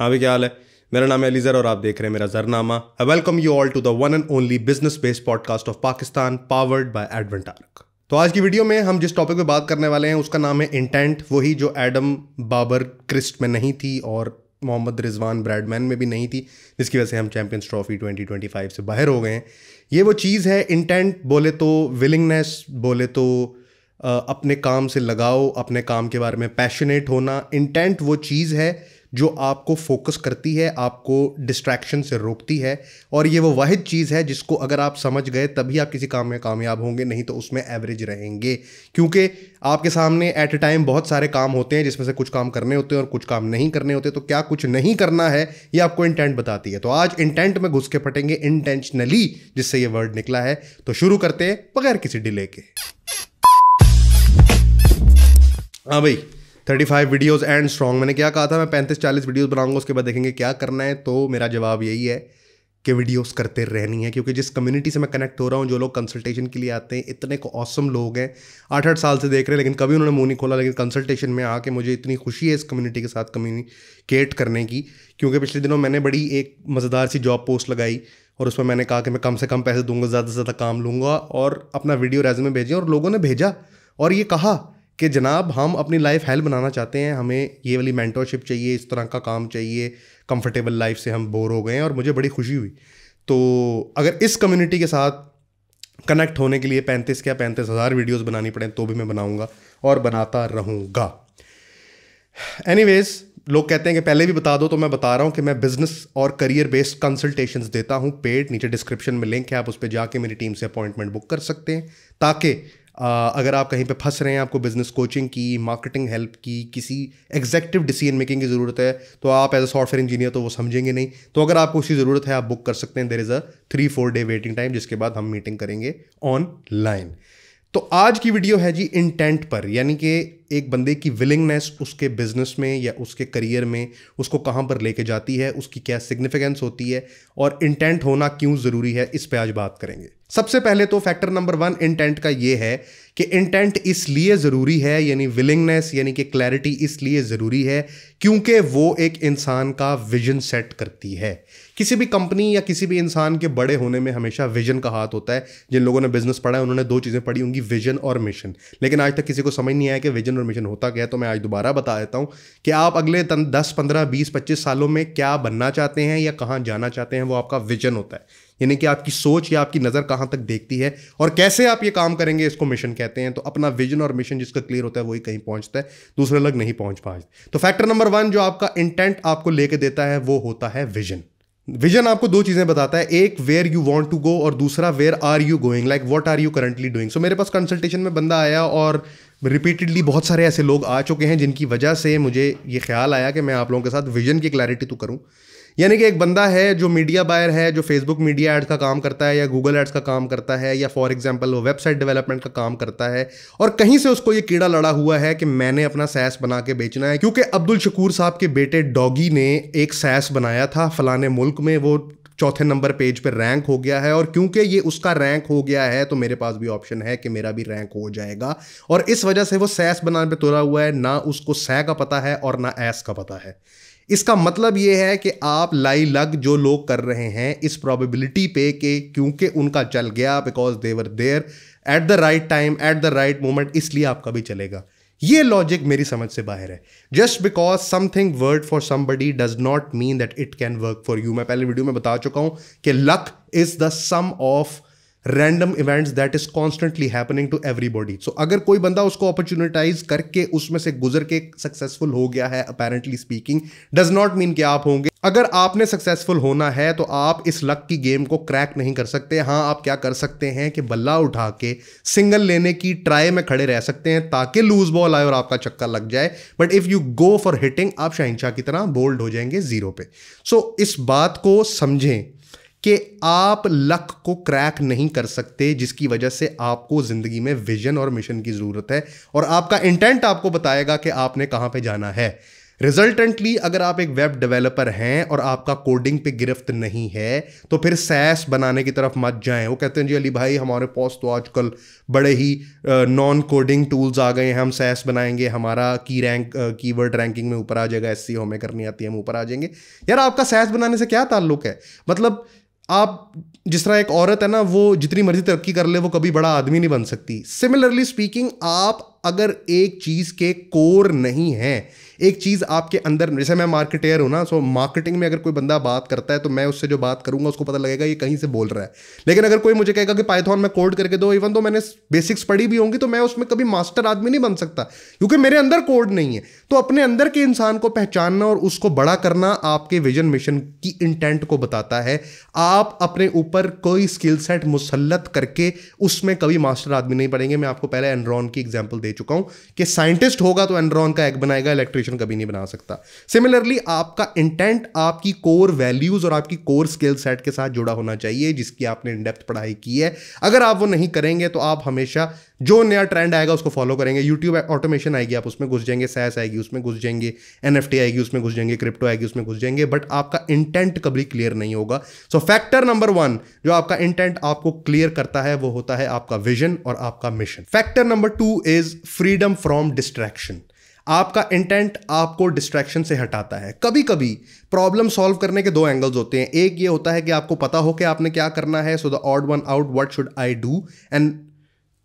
हाँ भी, क्या हाल है। मेरा नाम है अलीज़र और आप देख रहे हैं मेरा ज़रनामा। I welcome you all to the one and only business based podcast of Pakistan, powered by Adventark. तो आज की वीडियो में हम जिस टॉपिक पे बात करने वाले हैं उसका नाम है इंटेंट, वही जो एडम बाबर क्रिस्ट में नहीं थी और मोहम्मद रिजवान ब्रैडमैन में भी नहीं थी, जिसकी वजह से हम चैंपियंस ट्रॉफी 2025 से बाहर हो गए हैं। ये वो चीज़ है, इंटेंट बोले तो विलिंगनेस, बोले तो अपने काम से लगाओ, अपने काम के बारे में पैशनेट होना। इंटेंट वो चीज़ है जो आपको फोकस करती है, आपको डिस्ट्रैक्शन से रोकती है, और ये वो वाहिद चीज़ है जिसको अगर आप समझ गए तभी आप किसी काम में कामयाब होंगे, नहीं तो उसमें एवरेज रहेंगे। क्योंकि आपके सामने एट ए टाइम बहुत सारे काम होते हैं जिसमें से कुछ काम करने होते हैं और कुछ काम नहीं करने होते। तो क्या कुछ नहीं करना है ये आपको इंटेंट बताती है। तो आज इंटेंट में घुस के फटेंगे, इंटेंशनली, जिससे ये वर्ड निकला है। तो शुरू करते हैं बगैर किसी डिले के। हाँ भाई, 35 वीडियोस एंड स्ट्रॉन्ग। मैंने क्या कहा था, मैं 35-40 वीडियोस बनाऊंगा, उसके बाद देखेंगे क्या करना है। तो मेरा जवाब यही है कि वीडियोस करते रहनी है, क्योंकि जिस कम्युनिटी से मैं कनेक्ट हो रहा हूँ, जो लोग कंसल्टेशन के लिए आते हैं, इतने को ऑसम लोग हैं, 8-8 साल से देख रहे हैं लेकिन कभी उन्होंने मुंह नहीं खोला। लेकिन कंसल्टेशन में आके मुझे इतनी खुशी है इस कम्युनिटी के साथ कम्युनिकेट करने की, क्योंकि पिछले दिनों मैंने बड़ी एक मज़ेदार सी जॉब पोस्ट लगाई और उसमें मैंने कहा कि मैं कम से कम पैसे दूंगा, ज़्यादा से ज़्यादा काम लूँगा, और अपना वीडियो रेज़्यूमे भेजें। और लोगों ने भेजा और ये कहा कि जनाब हम अपनी लाइफ हेल्प बनाना चाहते हैं, हमें ये वाली मेंटरशिप चाहिए, इस तरह का काम चाहिए, कंफर्टेबल लाइफ से हम बोर हो गए हैं। और मुझे बड़ी खुशी हुई। तो अगर इस कम्युनिटी के साथ कनेक्ट होने के लिए 35,000 वीडियोस बनानी पड़े तो भी मैं बनाऊंगा और बनाता रहूँगा। एनीवेज, लोग कहते हैं कि पहले भी बता दो, तो मैं बता रहा हूँ कि मैं बिजनेस और करियर बेस्ड कंसल्टेशंस देता हूँ पेड। नीचे डिस्क्रिप्शन में लिंक है, आप उस पर जाके मेरी टीम से अपॉइंटमेंट बुक कर सकते हैं, ताकि अगर आप कहीं पे फंस रहे हैं, आपको बिजनेस कोचिंग की, मार्केटिंग हेल्प की, किसी एग्जेक्टिव डिसीजन मेकिंग की ज़रूरत है, तो आप एज अ सॉफ्टवेयर इंजीनियर तो वो समझेंगे नहीं। तो अगर आपको उसकी ज़रूरत है, आप बुक कर सकते हैं। There is a 3-4 day waiting time, जिसके बाद हम मीटिंग करेंगे ऑनलाइन। तो आज की वीडियो है जी इंटेंट पर, यानी कि एक बंदे की विलिंगनेस उसके बिजनेस में या उसके करियर में उसको कहाँ पर लेके जाती है, उसकी क्या सिग्निफिकेंस होती है, और इंटेंट होना क्यों ज़रूरी है, इस पे आज बात करेंगे। सबसे पहले तो फैक्टर नंबर 1 इंटेंट का ये है कि इंटेंट इसलिए ज़रूरी है, यानी विलिंगनेस यानी कि क्लैरिटी इसलिए ज़रूरी है क्योंकि वो एक इंसान का विजन सेट करती है। किसी भी कंपनी या किसी भी इंसान के बड़े होने में हमेशा विजन का हाथ होता है। जिन लोगों ने बिजनेस पढ़ा है उन्होंने 2 चीज़ें पढ़ी होंगी, विजन और मिशन। लेकिन आज तक किसी को समझ नहीं आया कि विजन और मिशन होता क्या है। तो मैं आज दोबारा बता देता हूँ कि आप अगले 10, 15, 20, 25 सालों में क्या बनना चाहते हैं या कहाँ जाना चाहते हैं, वो आपका विजन होता है। यानी कि आपकी सोच या आपकी नज़र कहाँ तक देखती है और कैसे आप ये काम करेंगे, इसको मिशन कहते हैं। तो अपना विजन और मिशन जिसका क्लियर होता है वही कहीं पहुंचता है, दूसरे लोग नहीं पहुंच पाते। तो फैक्टर नंबर 1 जो आपका इंटेंट आपको लेके देता है वो होता है विजन। विजन आपको 2 चीज़ें बताता है, एक where you want to go और दूसरा where are you going, like what are you currently doing. So मेरे पास कंसल्टेशन में बंदा आया और रिपीटेडली बहुत सारे ऐसे लोग आ चुके हैं जिनकी वजह से मुझे ये ख्याल आया कि मैं आप लोगों के साथ विजन की क्लैरिटी तो करूं। यानी कि एक बंदा है जो मीडिया बायर है, जो फेसबुक मीडिया एड्स का काम करता है या गूगल एड्स का काम करता है, या फॉर एग्जांपल वो वेबसाइट डेवलपमेंट का काम करता है, और कहीं से उसको ये कीड़ा लड़ा हुआ है कि मैंने अपना सैस बना के बेचना है। क्योंकि अब्दुल शकूर साहब के बेटे डॉगी ने एक सैस बनाया था फलाने मुल्क में, वो 4थे नंबर पेज पे रैंक हो गया है, और क्योंकि ये उसका रैंक हो गया है तो मेरे पास भी ऑप्शन है कि मेरा भी रैंक हो जाएगा। और इस वजह से वो सैस बनाने पे तुला हुआ है, ना उसको सै का पता है और ना ऐस का पता है। इसका मतलब ये है कि आप लाई लग जो लोग कर रहे हैं इस प्रोबेबिलिटी पे कि क्योंकि उनका चल गया, because they were there at the right time at the right moment, इसलिए आपका भी चलेगा। ये लॉजिक मेरी समझ से बाहर है। Just because something work for somebody does not mean that it can work for you. मैं पहले वीडियो में बता चुका हूं कि luck is the sum of random events that is constantly happening to everybody. So अगर कोई बंदा उसको अपॉर्चुनिटाइज करके उसमें से गुजर के सक्सेसफुल हो गया है, apparently speaking, does not mean कि आप होंगे। अगर आपने सक्सेसफुल होना है तो आप इस लक की गेम को क्रैक नहीं कर सकते। हाँ, आप क्या कर सकते हैं कि बल्ला उठा के सिंगल लेने की ट्राई में खड़े रह सकते हैं ताकि लूज बॉल आए और आपका चक्का लग जाए। But if you go for hitting, आप शहंशाह की तरह बोल्ड हो जाएंगे 0 पे। सो इस बात को समझें कि आप लक को क्रैक नहीं कर सकते, जिसकी वजह से आपको जिंदगी में विजन और मिशन की जरूरत है, और आपका इंटेंट आपको बताएगा कि आपने कहां पे जाना है। रिजल्टेंटली अगर आप एक वेब डेवलपर हैं और आपका कोडिंग पे गिरफ्त नहीं है तो फिर सैस बनाने की तरफ मत जाएं। वो कहते हैं जी अली भाई हमारे पास तो आजकल बड़े ही नॉन कोडिंग टूल्स आ गए हैं, हम सैस बनाएंगे, हमारा कीवर्ड रैंकिंग में ऊपर आ जाएगा, एसईओ हमें करनी आती है, हम ऊपर आ जाएंगे। यार आपका सैस बनाने से क्या ताल्लुक है? मतलब आप जिस तरह एक औरत है ना, वो जितनी मर्जी तरक्की कर ले वो कभी बड़ा आदमी नहीं बन सकती। सिमिलरली स्पीकिंग, आप अगर एक चीज के कोर नहीं है, एक चीज आपके अंदर, जैसे मैं मार्केटर हूं ना, सो मार्केटिंग में अगर कोई बंदा बात करता है तो मैं उससे जो बात करूंगा उसको पता लगेगा ये कहीं से बोल रहा है। लेकिन अगर कोई मुझे कहेगा कि पाइथन में कोड करके दो, इवन तो मैंने बेसिक्स पढ़ी भी होंगी, तो मैं उसमें कभी मास्टर आदमी नहीं बन सकता क्योंकि मेरे अंदर कोड नहीं है। तो अपने अंदर के इंसान को पहचानना और उसको बड़ा करना आपके विजन मिशन की इंटेंट को बताता है। आप अपने ऊपर कोई स्किल सेट मुसल्लत करके उसमें कभी मास्टर आदमी नहीं बनेंगे। मैं आपको पहले एनरॉन की एग्जांपल दे चुका हूं कि साइंटिस्ट होगा तो एनरॉन का एग बनाएगा, इलेक्ट्रिशियन कभी नहीं बना सकता। सिमिलरली आपका इंटेंट आपकी कोर वैल्यूज और आपकी कोर स्किल सेट के साथ जुड़ा होना चाहिए जिसकी आपने इन डेप्थ पढ़ाई की है। अगर आप वो नहीं करेंगे तो आप हमेशा जो नया ट्रेंड आएगा उसको फॉलो करेंगे। यूट्यूब ऑटोमेशन आएगी, आप उसमें घुस जाएंगे, सैस आएगी उसमें घुस जाएंगे, एनएफटी आएगी उसमें घुस जाएंगे, क्रिप्टो आएगी उसमें घुस जाएंगे, बट आपका इंटेंट कभी क्लियर नहीं होगा। सो फैक्टर नंबर 1 जो आपका इंटेंट आपको क्लियर करता है वो होता है आपका विजन और आपका mission. Factor number 2 is freedom from distraction. आपका इंटेंट आपको डिस्ट्रैक्शन से हटाता है। कभी कभी प्रॉब्लम सॉल्व करने के 2 एंगल्स होते हैं। एक ये होता है कि आपको पता हो कि आपने क्या करना है, so the odd one out, what should I do, and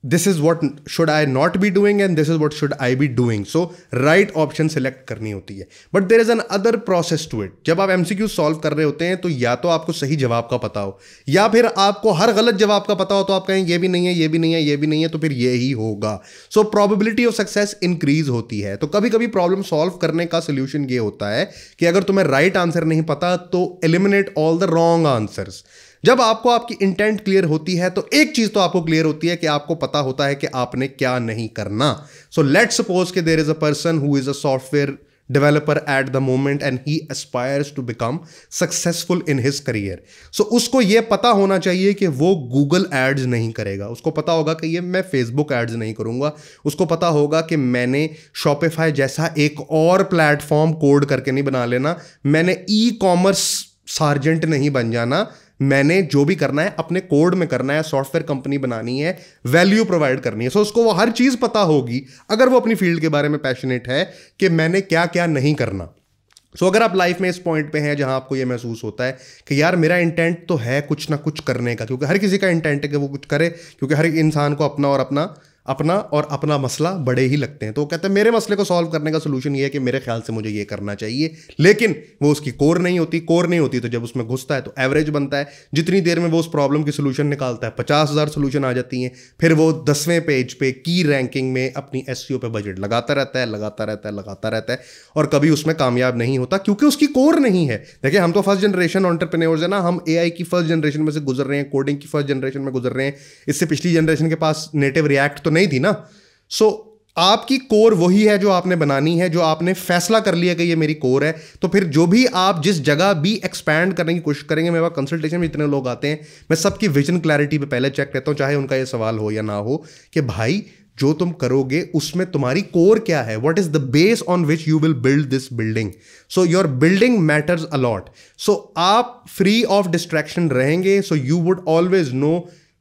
this is what should I not be doing and this is what should I be doing. So right option select करनी होती है। But there is another process to it. जब आप MCQ solve कर रहे होते हैं तो या तो आपको सही जवाब का पता हो या फिर आपको हर गलत जवाब का पता हो, तो आप कहें ये भी नहीं है, ये भी नहीं है, ये भी नहीं है, तो फिर ये ही होगा। So probability of success increase होती है। तो कभी कभी प्रॉब्लम सॉल्व करने का सोल्यूशन ये होता है कि अगर तुम्हें राइट आंसर नहीं पता तो eliminate all the wrong answers. जब आपको आपकी इंटेंट क्लियर होती है तो एक चीज तो आपको क्लियर होती है कि आपको पता होता है कि आपने क्या नहीं करना। सो लेट्स सपोज कि there is a person who is a software developer at the moment and he aspires to become successful in his career. So उसको ये पता होना चाहिए कि वो Google ads नहीं करेगा, उसको पता होगा कि ये मैं Facebook ads नहीं करूंगा, उसको पता होगा कि मैंने Shopify जैसा एक और प्लेटफॉर्म कोड करके नहीं बना लेना, मैंने ई-कॉमर्स सार्जेंट नहीं बन जाना, मैंने जो भी करना है अपने कोड में करना है, सॉफ्टवेयर कंपनी बनानी है, वैल्यू प्रोवाइड करनी है। सो उसको वो हर चीज पता होगी अगर वो अपनी फील्ड के बारे में पैशनेट है कि मैंने क्या क्या नहीं करना। सो अगर आप लाइफ में इस पॉइंट पे हैं जहां आपको ये महसूस होता है कि यार मेरा इंटेंट तो है कुछ ना कुछ करने का, क्योंकि हर किसी का इंटेंट है कि वो कुछ करे, क्योंकि हर इंसान को अपना मसला बड़े ही लगते हैं। तो वो कहते हैं मेरे मसले को सॉल्व करने का सोल्यूशन ये है कि मेरे ख्याल से मुझे ये करना चाहिए, लेकिन वो उसकी कोर नहीं होती तो जब उसमें घुसता है तो एवरेज बनता है। जितनी देर में वो उस प्रॉब्लम की सोल्यूशन निकालता है 50,000 सोल्यूशन आ जाती हैं। फिर वो 10वें पेज पे की रैंकिंग में अपनी एसईओ पे बजट लगाता रहता है और कभी उसमें कामयाब नहीं होता क्योंकि उसकी कोर नहीं है। देखिए हम तो फर्स्ट जनरेशन एंटरप्रेन्योर्स है ना, हम एआई की फर्स्ट जनरेशन में से गुजर रहे हैं, कोडिंग की फर्स्ट जनरेशन में गुजर रहे हैं। इससे पिछली जनरेशन के पास नेटिव रिएक्ट तो नहीं थी ना। सो आपकी कोर वही है जो आपने बनानी है, जो आपने फैसला कर लिया कि ये मेरी कोर है। तो फिर जो भी आप जिस जगह भी एक्सपैंड करने की कोशिश करेंगे, मेरे पास कंसल्टेशन में इतने लोग आते हैं, मैं सबकी विजन क्लैरिटी पे पहले चेक करता हूं, चाहे उनका ये सवाल हो या ना हो, कि भाई जो तुम करोगे उसमें तुम्हारी कोर क्या है, what is the base on which you will build this building. So your building matters a lot. So आप फ्री ऑफ डिस्ट्रैक्शन रहेंगे, so you would always know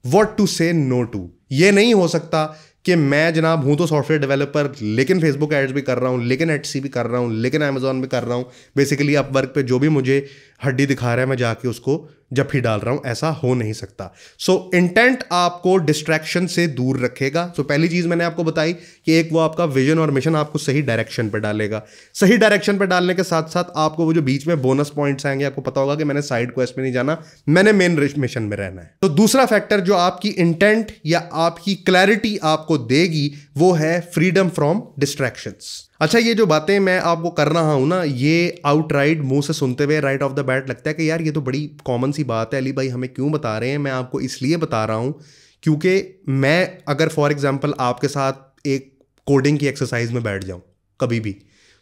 what to say no to. ये नहीं हो सकता कि मैं जनाब हूं तो सॉफ्टवेयर डेवलपर, लेकिन फेसबुक एड्स भी कर रहा हूं, लेकिन एटसी भी कर रहा हूं, लेकिन अमेजॉन भी कर रहा हूं, बेसिकली अपवर्क पे जो भी मुझे हड्डी दिखा रहा है मैं जाके उसको जफ्फी डाल रहा हूं। ऐसा हो नहीं सकता। सो इंटेंट आपको डिस्ट्रैक्शन से दूर रखेगा। सो पहली चीज मैंने आपको बताई कि एक वो आपका विजन और मिशन आपको सही डायरेक्शन पे डालेगा। सही डायरेक्शन पे डालने के साथ साथ आपको वो जो बीच में बोनस पॉइंट्स आएंगे, आपको पता होगा कि मैंने साइड क्वेस्ट में नहीं जाना, मैंने मेन मिशन में रहना है। तो दूसरा फैक्टर जो आपकी इंटेंट या आपकी क्लैरिटी आपको देगी वो है फ्रीडम फ्रॉम डिस्ट्रैक्शंस। अच्छा, ये जो बातें मैं आपको कर रहा हूं ना, ये आउटराइट मुंह से सुनते हुए राइट ऑफ द बैट लगता है कि यार ये तो बड़ी कॉमन सी बात है, अली भाई हमें क्यों बता रहे हैं। मैं आपको इसलिए बता रहा हूं क्योंकि मैं अगर फॉर एग्जांपल आपके साथ एक कोडिंग की एक्सरसाइज में बैठ जाऊं कभी भी,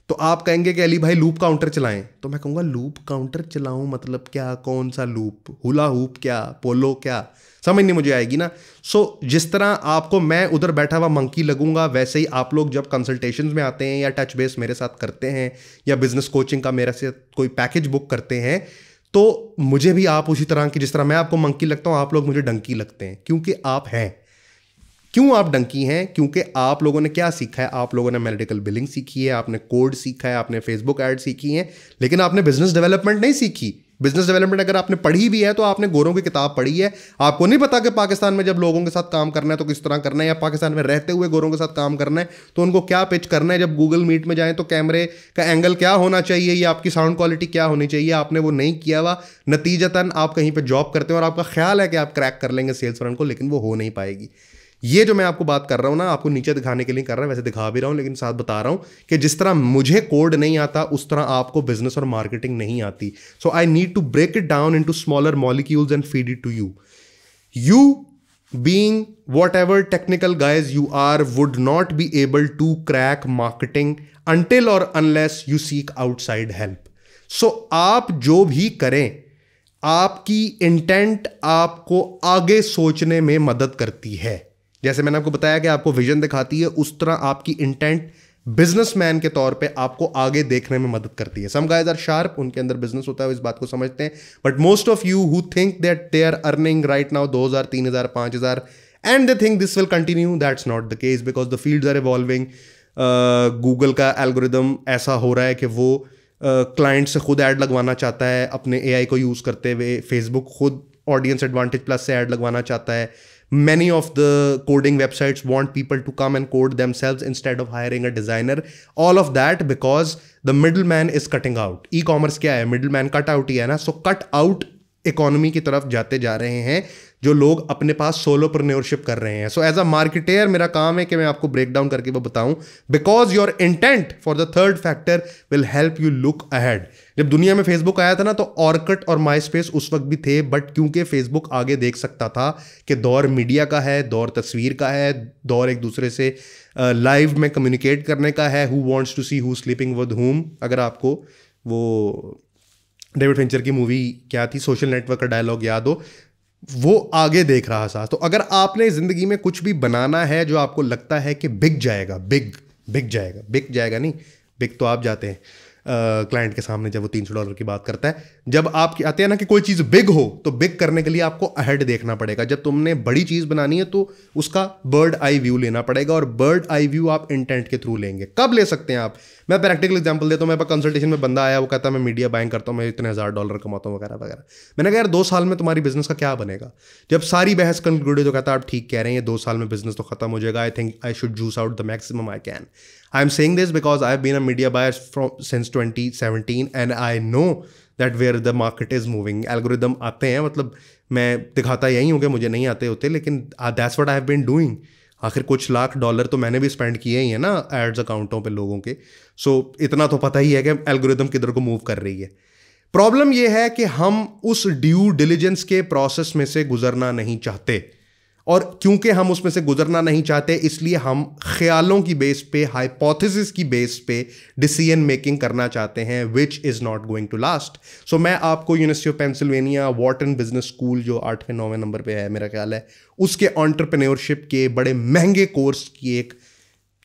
तो आप कहेंगे कि अली भाई लूप काउंटर चलाएं, तो मैं कहूँगा लूप काउंटर चलाऊं मतलब क्या, कौन सा लूप, हुला हूप क्या, पोलो क्या, समझ नहीं मुझे आएगी ना। सो जिस तरह आपको मैं उधर बैठा हुआ मंकी लगूंगा, वैसे ही आप लोग जब कंसल्टेशंस में आते हैं या टच बेस मेरे साथ करते हैं या बिजनेस कोचिंग का मेरे से कोई पैकेज बुक करते हैं, तो मुझे भी आप उसी तरह की, जिस तरह मैं आपको मंकी लगता हूँ आप लोग मुझे डंकी लगते हैं, क्योंकि आप हैं। क्यों आप डंकी हैं? क्योंकि आप लोगों ने क्या सीखा है, आप लोगों ने मेडिकल बिलिंग सीखी है, आपने कोड सीखा है, आपने फेसबुक ऐड सीखी है, लेकिन आपने बिजनेस डेवलपमेंट नहीं सीखी। बिजनेस डेवलपमेंट अगर आपने पढ़ी भी है तो आपने गोरों की किताब पढ़ी है, आपको नहीं पता कि पाकिस्तान में जब लोगों के साथ काम करना है तो किस तरह करना है, या पाकिस्तान में रहते हुए गोरों के साथ काम करना है तो उनको क्या पिच करना है, जब गूगल मीट में जाएं तो कैमरे का एंगल क्या होना चाहिए या आपकी साउंड क्वालिटी क्या होनी चाहिए, आपने वो नहीं किया हुआ। नतीजतन आप कहीं पर जॉब करते हो और आपका ख्याल है कि आप क्रैक कर लेंगे सेल्स फ्रंट को, लेकिन वो हो नहीं पाएगी। ये जो मैं आपको बात कर रहा हूँ ना, आपको नीचे दिखाने के लिए कर रहा हूँ, वैसे दिखा भी रहा हूँ, लेकिन साथ बता रहा हूँ कि जिस तरह मुझे कोड नहीं आता उस तरह आपको बिजनेस और मार्केटिंग नहीं आती। So I need to break it down into smaller molecules and feed it to you. You being whatever technical guys you are would not be able to crack marketing until or unless you seek outside help. So आप जो भी करें, आपकी intent आपको आगे सोचने में मदद करती है। जैसे मैंने आपको बताया कि आपको विजन दिखाती है, उस तरह आपकी इंटेंट बिजनेसमैन के तौर पे आपको आगे देखने में मदद करती है। सम गाइज आर शार्प, उनके अंदर बिजनेस होता है, इस बात को समझते हैं, but most of you who think that they are earning right now 2000, 3000, 5000 and they think this will continue, that's not the case because the fields are evolving. Google का एल्गोरिदम ऐसा हो रहा है कि वो क्लाइंट से खुद ऐड लगवाना चाहता है अपने एआई को यूज़ करते हुए, फेसबुक खुद ऑडियंस एडवांटेज प्लस से ऐड लगवाना चाहता है। Many of the coding websites want people to come and code themselves instead of hiring a designer. All of that because the middleman is cutting out. E-commerce क्या है? Middleman cut out ही है ना? So cut out economy की तरफ जाते जा रहे हैं जो लोग अपने पास सोलोप्रेन्योरशिप कर रहे हैं। सो एज अ मार्केटर मेरा काम है कि मैं आपको ब्रेक डाउन करके वो बताऊं, because your intent for the third factor will help you look ahead. जब दुनिया में फेसबुक आया था ना, तो ऑर्कुट और माई स्पेस उस वक्त भी थे, बट क्योंकि फेसबुक आगे देख सकता था कि दौर मीडिया का है, दौर तस्वीर का है, दौर एक दूसरे से लाइव में कम्युनिकेट करने का है, who wants to see who sleeping with whom. अगर आपको वो डेविड फिंचर की मूवी क्या थी, सोशल नेटवर्क का डायलॉग याद हो, वो आगे देख रहा था। तो अगर आपने ज़िंदगी में कुछ भी बनाना है जो आपको लगता है कि बिक जाएगा, बिक जाएगा नहीं, बिक तो आप जाते हैं क्लाइंट के सामने जब वो $300 की बात करता है। जब आप आते हैं ना कि कोई चीज़ बिग हो, तो बिग करने के लिए आपको अहेड देखना पड़ेगा। जब तुमने बड़ी चीज़ बनानी है तो उसका बर्ड आई व्यू लेना पड़ेगा, और बर्ड आई व्यू आप इंटेंट के थ्रू लेंगे। कब ले सकते हैं आप? मैं प्रैक्टिकल एग्जांपल देता हूँ। मेरे पास कंसल्टेशन में बंदा आया, वो कहता है मैं मीडिया बाइंग करता हूँ, मैं इतने $1000 कमाता हूँ वगैरह वगैरह। मैंने कहा यार 2 साल में तुम्हारी बिजनेस का क्या बनेगा? जब सारी बहस कंक्लूडेड तो कहता है आप ठीक कह रहे हैं, 2 साल में बिजनेस तो खत्म हो जाएगा। I think I should juice out the maximum I can. I am saying this because I have been a media buyer since 2017 and I know that where the market is moving. Algorithm आते हैं, मतलब मैं दिखाता यही हूँ कि मुझे नहीं आते होते, लेकिन that's what I have been doing. आखिर कुछ लाख डॉलर तो मैंने भी स्पेंड किए ही है ना एड्स अकाउंटों पे लोगों के। सो इतना तो पता ही है कि एल्गोरिदम किधर को मूव कर रही है। प्रॉब्लम यह है कि हम उस ड्यू डिलिजेंस के प्रोसेस में से गुजरना नहीं चाहते, और क्योंकि हम उसमें से गुजरना नहीं चाहते इसलिए हम ख्यालों की बेस पे, हाइपोथेसिस की बेस पे डिसीजन मेकिंग करना चाहते हैं, which is not going to last. So मैं आपको university of Pennsylvania Wharton business school जो 8वें 9वें नंबर पे है मेरा ख्याल है, उसके एंटरप्रेन्योरशिप के बड़े महंगे कोर्स की एक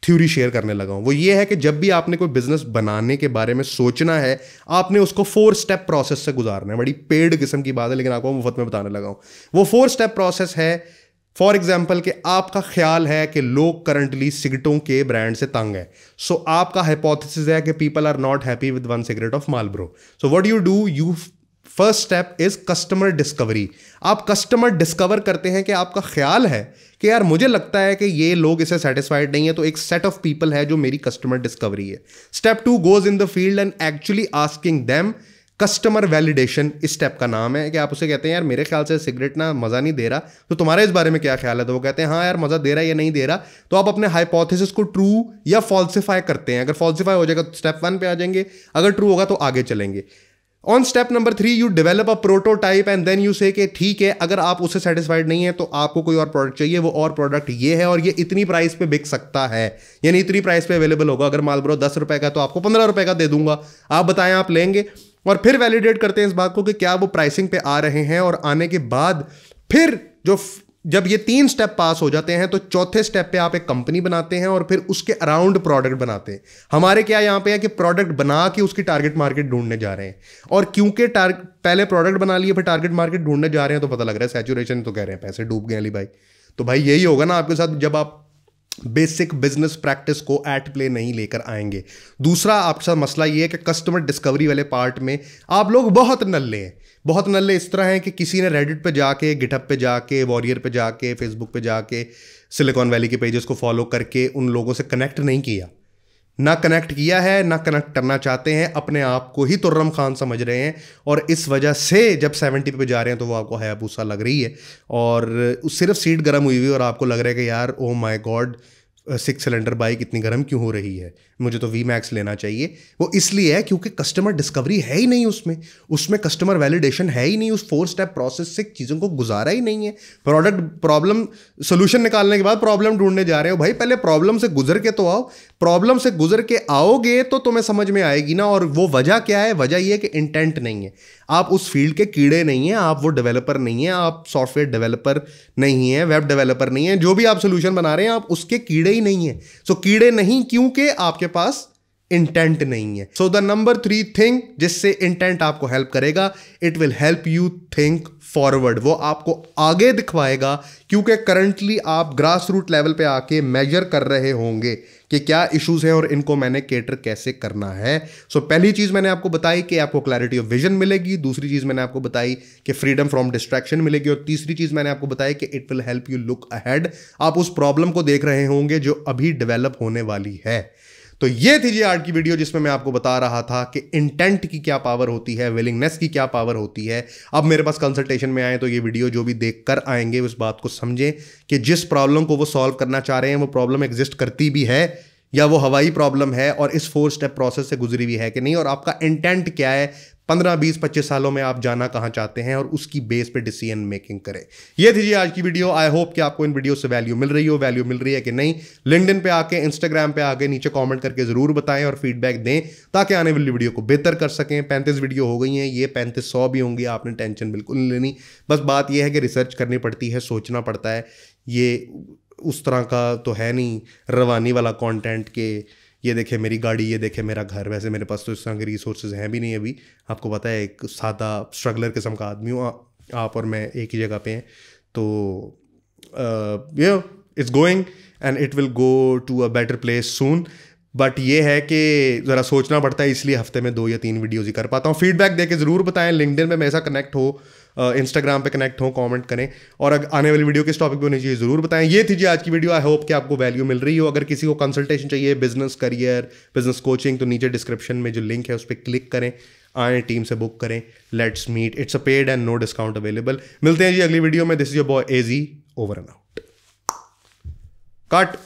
थ्योरी शेयर करने लगा हूँ। वो ये है कि जब भी आपने कोई बिजनेस बनाने के बारे में सोचना है, आपने उसको 4 स्टेप प्रोसेस से गुजारना है। बड़ी पेड किस्म की बात है, लेकिन आपको मुफ्त में बताने लगा हूँ। वो 4 स्टेप प्रोसेस है, फॉर एग्जाम्पल कि आपका ख्याल है कि लोग करंटली सिगरेटों के ब्रांड से तंग है। सो आपका हाइपोथेसिस है कि people are not happy with 1 cigarette of Marlboro. So what you do, you first step is customer discovery. आप कस्टमर डिस्कवर करते हैं कि आपका ख्याल है कि यार मुझे लगता है कि ये लोग इससे सेटिस्फाइड नहीं है, तो एक सेट ऑफ पीपल है जो मेरी कस्टमर डिस्कवरी है। Step 2 goes in the field and actually asking them. Customer validation इस स्टेप का नाम है कि आप उसे कहते हैं यार मेरे ख्याल से सिगरेट ना मज़ा नहीं दे रहा, तो तुम्हारे इस बारे में क्या ख्याल है? तो वो कहते हैं हाँ यार मज़ा दे रहा है या नहीं दे रहा। तो आप अपने हाइपोथेसिस को ट्रू या फॉल्सिफाई करते हैं। अगर फॉल्सिफाई हो जाएगा तो स्टेप 1 पे आ जाएंगे, अगर ट्रू होगा तो आगे चलेंगे। On step number 3 you develop a prototype and then you say कि ठीक है, अगर आप उससे सेटिस्फाइड नहीं है तो आपको कोई और प्रोडक्ट चाहिए, वो और प्रोडक्ट ये है और ये इतनी प्राइस पे बिक सकता है, यानी इतनी प्राइस पे अवेलेबल होगा। अगर मालब्रो 10 रुपए का तो आपको 15 रुपए का दे दूंगा, आप बताएं आप लेंगे। और फिर वैलिडेट करते हैं इस बात को कि क्या वो प्राइसिंग पे आ रहे हैं, और आने के बाद फिर जब ये 3 स्टेप पास हो जाते हैं तो चौथे स्टेप पे आप एक कंपनी बनाते हैं और फिर उसके अराउंड प्रोडक्ट बनाते हैं। हमारे क्या यहां पे है कि प्रोडक्ट बना के उसकी टारगेट मार्केट ढूंढने जा रहे हैं, और क्योंकि पहले प्रोडक्ट बना लिए फिर टारगेट मार्केट ढूंढने जा रहे हैं, तो पता लग रहा है सैचुरेशन, तो कह रहे हैं पैसे डूब गए अली भाई। तो भाई यही होगा ना आपके साथ जब आप बेसिक बिजनेस प्रैक्टिस को एट प्ले नहीं लेकर आएंगे। दूसरा आपके साथ मसला ये है कि कस्टमर डिस्कवरी वाले पार्ट में आप लोग बहुत नल्ले हैं। बहुत नल्ले इस तरह हैं कि किसी ने रेडिट पे जाके, गिटहब पे जाके, वॉरियर पे जाके, फेसबुक पे जाके, सिलिकॉन वैली के पेजेस को फॉलो करके उन लोगों से कनेक्ट नहीं किया, ना कनेक्ट किया है, ना कनेक्ट करना चाहते हैं, अपने आप को ही तुर्रम खान समझ रहे हैं। और इस वजह से जब 70 पे जा रहे हैं तो वो आपको हयाबूसा लग रही है, और सिर्फ सीट गर्म हुई हुई और आपको लग रहा है कि यार oh my God 6 cylinder bike इतनी गर्म क्यों हो रही है, मुझे तो वी मैक्स लेना चाहिए। वो इसलिए है क्योंकि कस्टमर डिस्कवरी है ही नहीं उसमें कस्टमर वैलिडेशन है ही नहीं, उस 4 स्टेप प्रोसेस से चीज़ों को गुजारा ही नहीं है। प्रोडक्ट प्रॉब्लम सोल्यूशन निकालने के बाद प्रॉब्लम ढूंढने जा रहे हो। भाई पहले प्रॉब्लम से गुजर के तो आओ, प्रॉब्लम से गुजर के आओगे तो तुम्हें समझ में आएगी ना। और वो वजह क्या है? वजह ये है कि इंटेंट नहीं है, आप उस फील्ड के कीड़े नहीं हैं, आप वो डेवलपर नहीं हैं, आप सॉफ्टवेयर डेवलपर नहीं हैं, वेब डेवलपर नहीं हैं, जो भी आप सोल्यूशन बना रहे हैं आप उसके कीड़े ही नहीं हैं। सो कीड़े नहीं क्योंकि आपके पास इंटेंट नहीं है। सो द नंबर 3 थिंग जिससे इंटेंट आपको हेल्प करेगा, it will help you think forward. वो आपको आगे दिखवाएगा, क्योंकि करंटली आप ग्रास रूट लेवल पे आके मेजर कर रहे होंगे कि क्या इश्यूज हैं और इनको मैंने केटर कैसे करना है। सो पहली चीज मैंने आपको बताई कि आपको क्लैरिटी ऑफ विजन मिलेगी, दूसरी चीज मैंने आपको बताई कि फ्रीडम फ्रॉम डिस्ट्रैक्शन मिलेगी, और तीसरी चीज मैंने आपको बताई कि it will help you look ahead. आप उस प्रॉब्लम को देख रहे होंगे जो अभी डेवलप होने वाली है। तो ये थी जी आज की वीडियो जिसमें मैं आपको बता रहा था कि इंटेंट की क्या पावर होती है, विलिंगनेस की क्या पावर होती है। अब मेरे पास कंसल्टेशन में आए तो ये वीडियो जो भी देख कर आएंगे उस बात को समझें कि जिस प्रॉब्लम को वो सॉल्व करना चाह रहे हैं वो प्रॉब्लम एग्जिस्ट करती भी है या वो हवाई प्रॉब्लम है, और इस 4 स्टेप प्रोसेस से गुजरी हुई है कि नहीं, और आपका इंटेंट क्या है, 15, 20, 25 सालों में आप जाना कहां चाहते हैं, और उसकी बेस पे डिसीजन मेकिंग करें। ये थी जी आज की वीडियो। आई होप कि आपको इन वीडियो से वैल्यू मिल रही हो, वैल्यू मिल रही है कि नहीं। लिंक्डइन पे आके, इंस्टाग्राम पे आके नीचे कमेंट करके जरूर बताएं और फीडबैक दें ताकि आने वाली वीडियो को बेहतर कर सकें। 35 वीडियो हो गई हैं, ये 3500 भी होंगी, आपने टेंशन बिल्कुल नहीं लेनी। बस बात यह है कि रिसर्च करनी पड़ती है, सोचना पड़ता है। ये उस तरह का तो है नहीं रवानी वाला कंटेंट के ये देखे मेरी गाड़ी, ये देखे मेरा घर। वैसे मेरे पास तो इस तरह के रिसोर्सेज हैं भी नहीं अभी, आपको पता है, एक सादा स्ट्रगलर किस्म का आदमी हूँ। आप और मैं एक ही जगह पे हैं, तो it's going and it will go to a better place soon. But ये है कि ज़रा सोचना पड़ता है, इसलिए हफ्ते में 2 या 3 वीडियोज़ ही कर पाता हूँ। फीडबैक देके ज़रूर बताएं, लिंक्डइन पे मेरे साथ कनेक्ट हो, इंस्टाग्राम पे कनेक्ट हो, कमेंट करें, और आने वाली वीडियो किस टॉपिक पे होनी चाहिए ज़रूर बताएं। ये थी जी आज की वीडियो। आई होप कि आपको वैल्यू मिल रही हो। अगर किसी को कंसल्टेशन चाहिए, बिजनेस करियर, बिजनेस कोचिंग, तो नीचे डिस्क्रिप्शन में जो लिंक है उस पर क्लिक करें, आए टीम से बुक करें, let's meet. It's a paid and no discount available. मिलते हैं जी अगली वीडियो में। This is your boy AG, over and out. Cut.